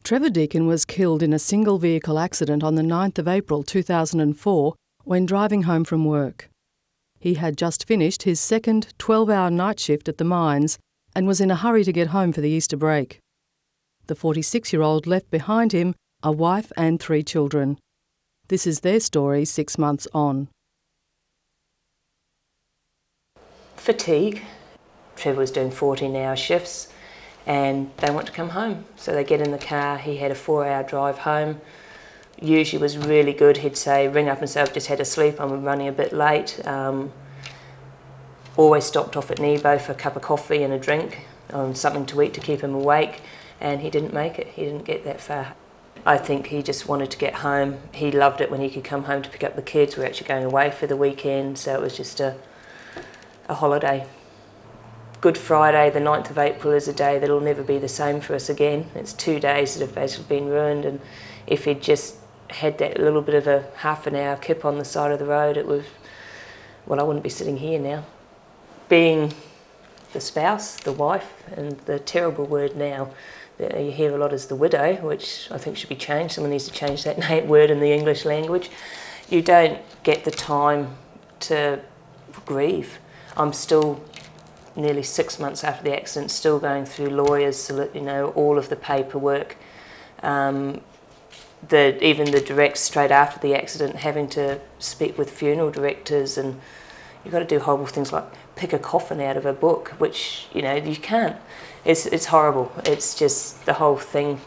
Trevor Deakin was killed in a single vehicle accident on the 9th of April 2004 when driving home from work. He had just finished his second 12-hour night shift at the mines and was in a hurry to get home for the Easter break. The 46-year-old left behind him a wife and 3 children. This is their story 6 months on. Fatigue. Trevor was doing 14-hour shifts and they want to come home. So they get in the car. He had a 4-hour drive home. Usually was really good. He'd say, ring up and say, I've just had a sleep, I'm running a bit late. Always stopped off at Nebo for a cup of coffee and a drink, something to eat to keep him awake, and he didn't make it. He didn't get that far. I think he just wanted to get home. He loved it when he could come home to pick up the kids. We were actually going away for the weekend, so it was just a holiday. Good Friday, the 9th of April, is a day that'll never be the same for us again. It's 2 days that have basically been ruined, and if he'd just had that little bit of a half an hour kip on the side of the road, it was, well, I wouldn't be sitting here now. Being the spouse, the wife, and the terrible word now that you hear a lot is the widow, which I think should be changed. Someone needs to change that word in the English language. You don't get the time to grieve. I'm still nearly 6 months after the accident, still going through lawyers, all of the paperwork. Even the direct straight after the accident, having to speak with funeral directors, and you've got to do horrible things like pick a coffin out of a book, which you can't. It's horrible. It's just the whole thing,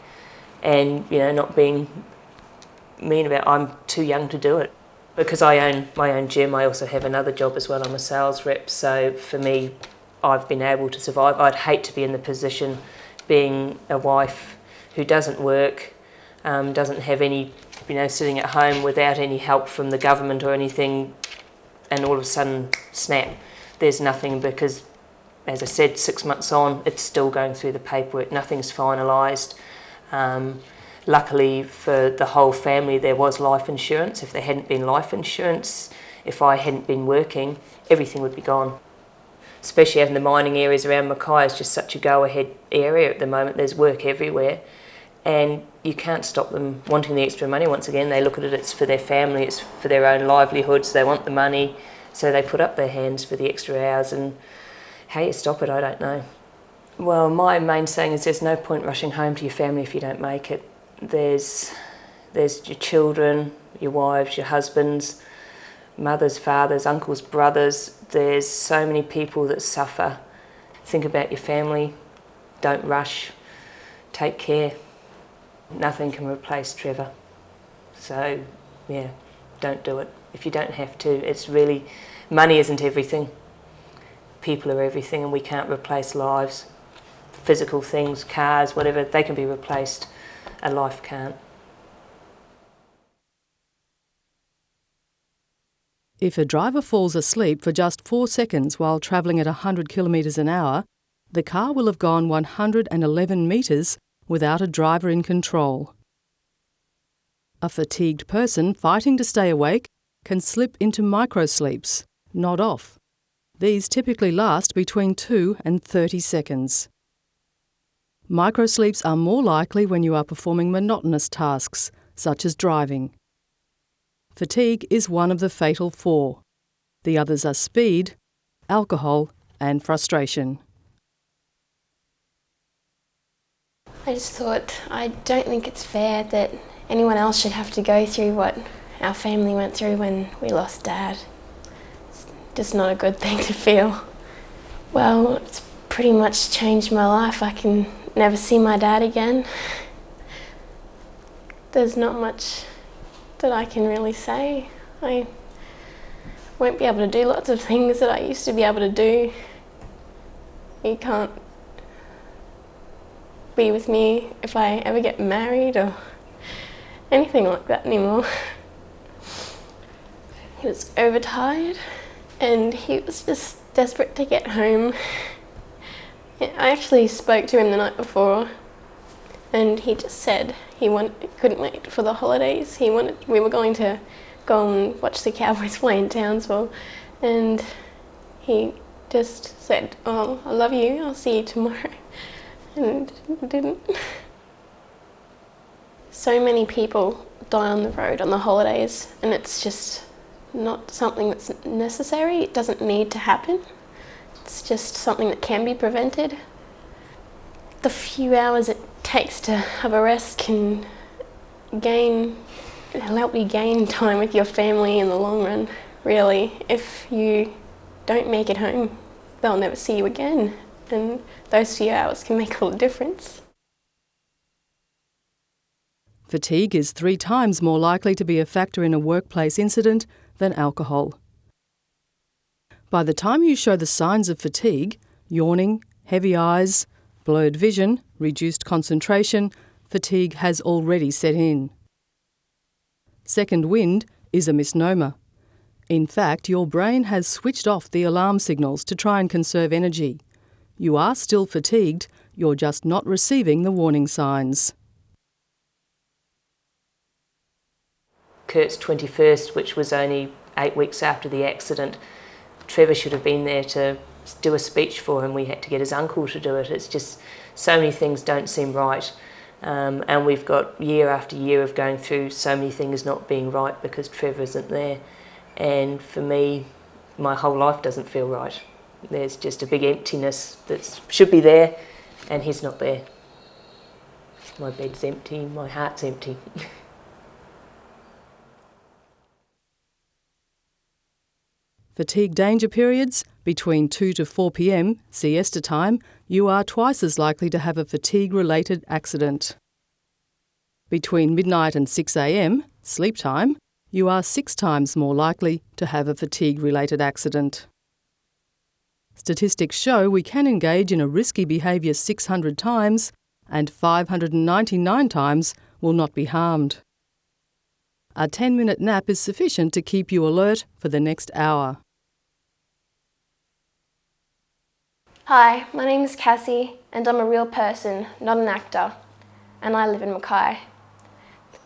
and not being mean about. I'm too young to do it because I own my own gym. I also have another job as well. I'm a sales rep, so for me, I've been able to survive. I'd hate to be in the position being a wife who doesn't work, doesn't have any, sitting at home without any help from the government or anything, and all of a sudden, snap, there's nothing because, as I said, 6 months on, it's still going through the paperwork, nothing's finalised. Luckily for the whole family, there was life insurance. If there hadn't been life insurance, if I hadn't been working, everything would be gone. Especially out in the mining areas around Mackay, is just such a go-ahead area at the moment. There's work everywhere, and you can't stop them wanting the extra money. Once again, they look at it, it's for their family, it's for their own livelihoods, they want the money, so they put up their hands for the extra hours, and how you stop it, I don't know. Well, my main saying is there's no point rushing home to your family if you don't make it. There's your children, your wives, your husbands, mothers, fathers, uncles, brothers. There's so many people that suffer. Think about your family. Don't rush. Take care. Nothing can replace Trevor. So, yeah, don't do it. If you don't have to, it's really, money isn't everything. People are everything, and we can't replace lives. Physical things, cars, whatever, they can be replaced. A life can't. If a driver falls asleep for just 4 seconds while travelling at 100 kilometres an hour, the car will have gone 111 metres without a driver in control. A fatigued person fighting to stay awake can slip into microsleeps, nod off. These typically last between 2 and 30 seconds. Microsleeps are more likely when you are performing monotonous tasks, such as driving. Fatigue is one of the fatal 4. The others are speed, alcohol, and frustration. I just thought, I don't think it's fair that anyone else should have to go through what our family went through when we lost Dad. It's just not a good thing to feel. Well, it's pretty much changed my life. I can never see my dad again. There's not much that I can really say. I won't be able to do lots of things that I used to be able to do. You can't be with me if I ever get married or anything like that anymore. He was overtired and he was just desperate to get home. I actually spoke to him the night before, and he just said he couldn't wait for the holidays. We were going to go and watch the Cowboys play in Townsville, and he just said, "Oh, I love you, I'll see you tomorrow," and didn't. So many people die on the road on the holidays, and it's just not something that's necessary. It doesn't need to happen. It's just something that can be prevented. The few hours it takes to have a rest can help you gain time with your family in the long run, really. If you don't make it home, they'll never see you again, and those few hours can make all the difference. Fatigue is 3 times more likely to be a factor in a workplace incident than alcohol. By the time you show the signs of fatigue, yawning, heavy eyes, blurred vision, reduced concentration, fatigue has already set in. Second wind is a misnomer. In fact, your brain has switched off the alarm signals to try and conserve energy. You are still fatigued, you're just not receiving the warning signs. Kurt's 21st, which was only 8 weeks after the accident, Trevor should have been there to do a speech for him. We had to get his uncle to do it. It's just so many things don't seem right. And we've got year after year of going through so many things not being right because Trevor isn't there. And for me, my whole life doesn't feel right. There's just a big emptiness that should be there, and he's not there. My bed's empty, my heart's empty. Fatigue danger periods, between 2 to 4 p.m, siesta time, you are twice as likely to have a fatigue-related accident. Between midnight and 6 a.m, sleep time, you are 6 times more likely to have a fatigue-related accident. Statistics show we can engage in a risky behaviour 600 times and 599 times will not be harmed. A 10-minute nap is sufficient to keep you alert for the next hour. Hi, my name is Cassie, and I'm a real person, not an actor, and I live in Mackay.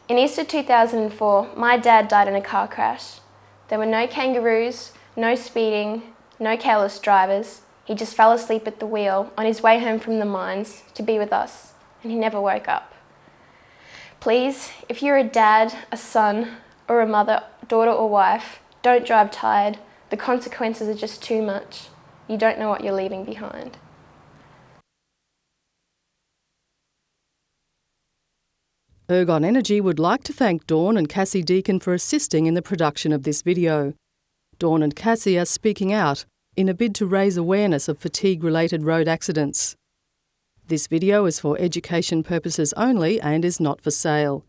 In Easter 2004, my dad died in a car crash. There were no kangaroos, no speeding, no careless drivers. He just fell asleep at the wheel on his way home from the mines to be with us, and he never woke up. Please, if you're a dad, a son, or a mother, daughter or wife, don't drive tired. The consequences are just too much. You don't know what you're leaving behind. Ergon Energy would like to thank Dawn and Cassie Deakin for assisting in the production of this video. Dawn and Cassie are speaking out in a bid to raise awareness of fatigue-related road accidents. This video is for education purposes only and is not for sale.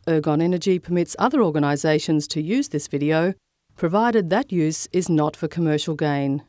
Ergon Energy permits other organisations to use this video, provided that use is not for commercial gain.